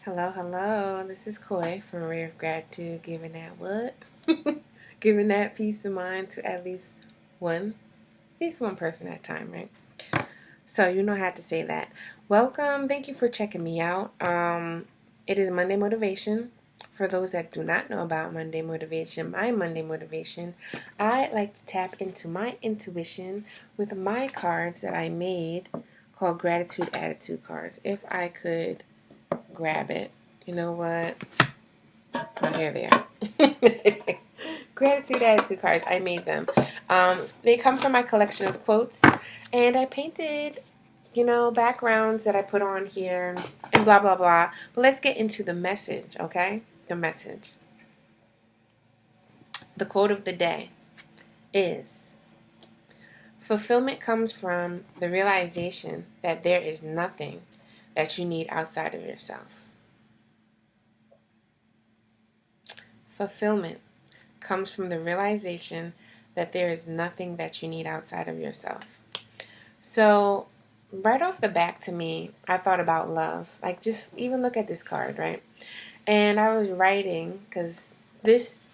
Hello, hello. This is Koi from Ray of Gratitude, giving that what? Giving that peace of mind to at least one person at a time, right? So you know how to say that. Welcome. Thank you for checking me out. It is Monday Motivation. For those that do not know about Monday Motivation, my Monday Motivation, I like to tap into my intuition with my cards that I made called Gratitude Attitude cards. If I could grab it. You know what? Oh, here they are. Gratitude attitude cards. I made them. They come from my collection of quotes, and I painted, backgrounds that I put on here and blah, blah, blah. But let's get into the message, okay? The message. The quote of the day is, fulfillment comes from the realization that there is nothing that you need outside of yourself. Fulfillment comes from the realization that there is nothing that you need outside of yourself. So, right off the back to me, I thought about love. Like, just even look at this card, right? And I was writing because these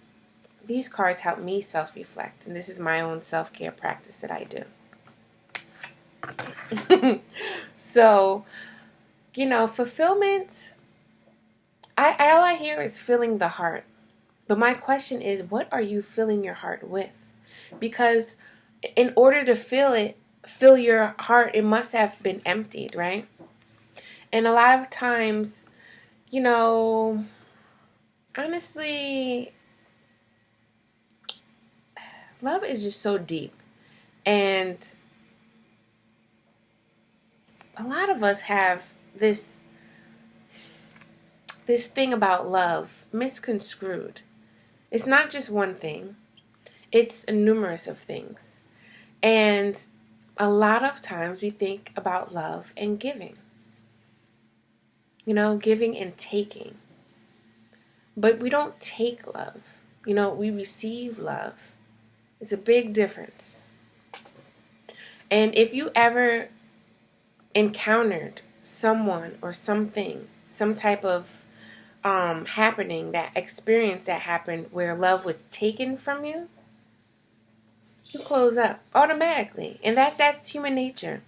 cards help me self-reflect. And this is my own self-care practice that I do. So, fulfillment, all I hear is filling the heart. But my question is, what are you filling your heart with? Because in order to fill your heart, it must have been emptied, right? And a lot of times, honestly, love is just so deep. And a lot of us have this thing about love misconstrued. It's not just one thing. It's a numerous of things. And a lot of times we think about love and giving. Giving and taking. But we don't take love. We receive love. It's a big difference. And if you ever encountered someone or something, some type of experience that happened where love was taken from you, you close up automatically. And that's human nature.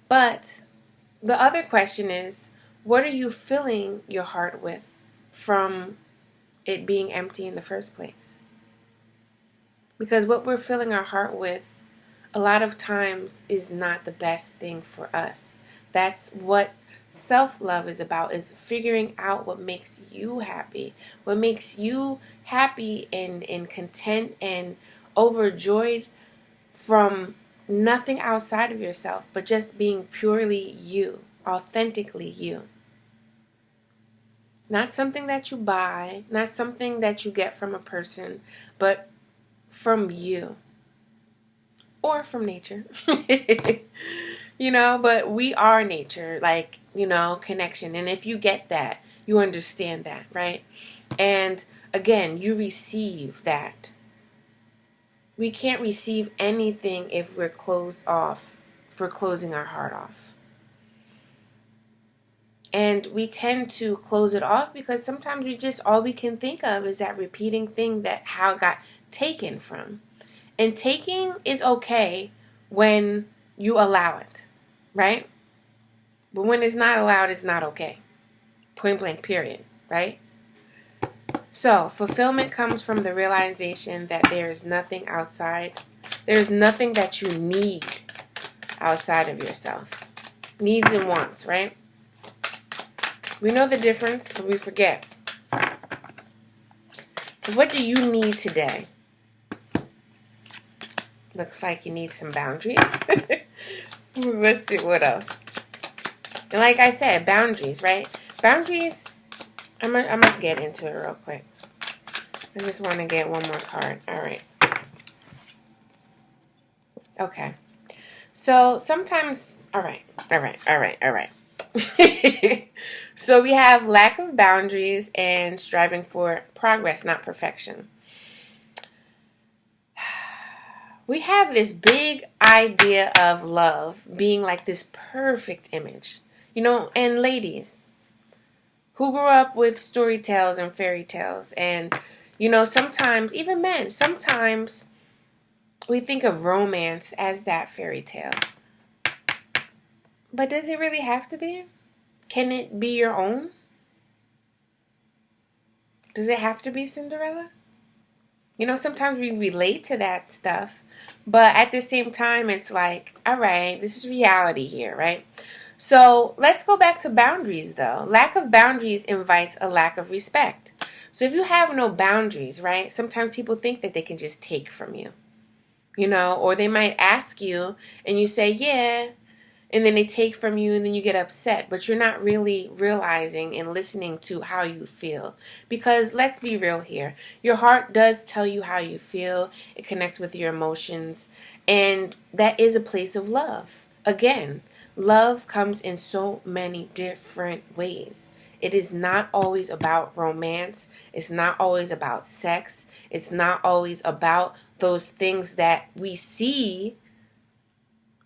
But the other question is, what are you filling your heart with from it being empty in the first place? Because what we're filling our heart with a lot of times is not the best thing for us. That's what self-love is about, is figuring out what makes you happy. What makes you happy and content and overjoyed from nothing outside of yourself, but just being purely you, authentically you. Not something that you buy, not something that you get from a person, but from you. Or from nature. But we are nature, connection. And if you get that, you understand that, right? And again, you receive that. We can't receive anything if we're closed off, if we're closing our heart off. And we tend to close it off because sometimes all we can think of is that repeating thing that how it got taken from. And taking is okay when you allow it, right? But when it's not allowed, it's not okay. Point blank, period, right? So, fulfillment comes from the realization that there is nothing outside. There's nothing that you need outside of yourself. Needs and wants, right? We know the difference, but we forget. So what do you need today? Looks like you need some boundaries. Let's see what else. And like I said, boundaries, right? Boundaries, I'm gonna get into it real quick. I just want to get one more card. All right. Okay. So sometimes, all right. So we have lack of boundaries and striving for progress, not perfection. We have this big idea of love being like this perfect image. And ladies, who grew up with story tales and fairy tales. And, sometimes, even men, sometimes we think of romance as that fairy tale. But does it really have to be? Can it be your own? Does it have to be Cinderella? Sometimes we relate to that stuff, but at the same time, it's like, all right, this is reality here, right? So let's go back to boundaries, though. Lack of boundaries invites a lack of respect. So if you have no boundaries, right, sometimes people think that they can just take from you, or they might ask you and you say, yeah, and then they take from you and then you get upset, but you're not really realizing and listening to how you feel. Because let's be real here. Your heart does tell you how you feel. It connects with your emotions. And that is a place of love. Again, love comes in so many different ways. It is not always about romance. It's not always about sex. It's not always about those things that we see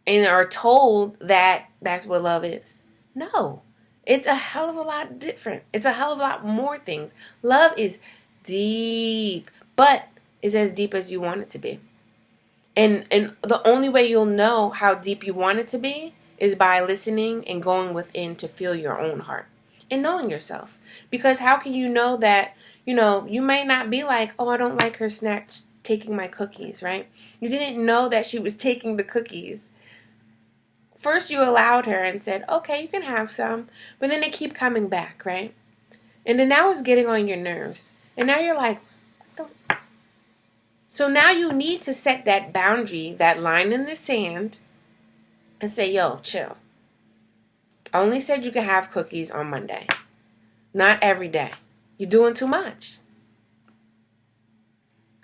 and are told that that's what love is. No, it's a hell of a lot different. It's a hell of a lot more things. Love is deep, but it's as deep as you want it to be. And the only way you'll know how deep you want it to be is by listening and going within to feel your own heart and knowing yourself. Because how can you know that, you may not be like, oh, I don't like her taking my cookies, right? You didn't know that she was taking the cookies. First you allowed her and said, okay, you can have some, but then they keep coming back, right? And then that was getting on your nerves. And now you're like, so now you need to set that boundary, that line in the sand, and say, yo, chill. I only said you can have cookies on Monday. Not every day. You're doing too much.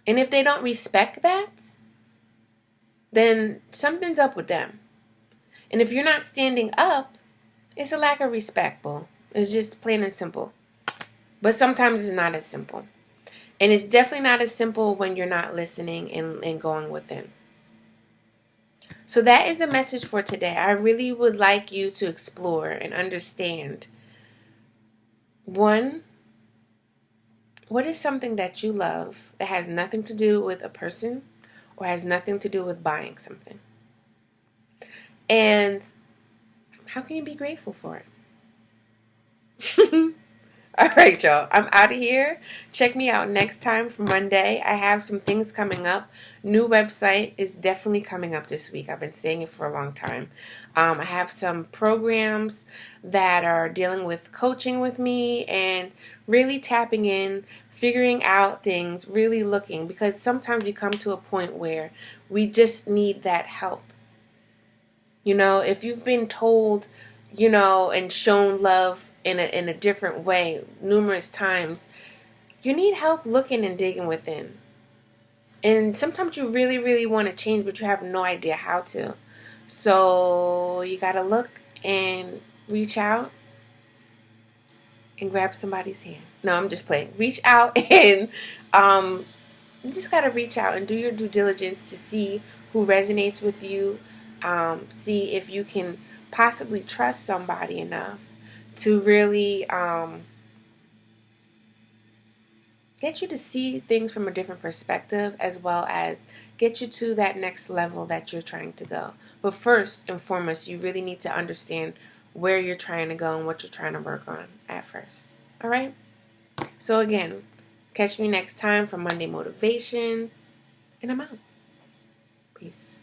And if they don't respect that, then something's up with them. And if you're not standing up, it's a lack of respect, boo. It's just plain and simple. But sometimes it's not as simple. And it's definitely not as simple when you're not listening and going within. So that is the message for today. I really would like you to explore and understand. One, what is something that you love that has nothing to do with a person or has nothing to do with buying something? And how can you be grateful for it? All right, y'all. I'm out of here. Check me out next time for Monday. I have some things coming up. New website is definitely coming up this week. I've been saying it for a long time. I have some programs that are dealing with coaching with me and really tapping in, figuring out things, really looking. Because sometimes we come to a point where we just need that help. If you've been told, and shown love in a different way numerous times, you need help looking and digging within. And sometimes you really, really want to change, but you have no idea how to. So you got to look and reach out and grab somebody's hand. No, I'm just playing. Reach out and you just got to reach out and do your due diligence to see who resonates with you. See if you can possibly trust somebody enough to really get you to see things from a different perspective, as well as get you to that next level that you're trying to go. But first and foremost, you really need to understand where you're trying to go and what you're trying to work on at first. All right? So again, catch me next time for Monday Motivation, and I'm out. Peace.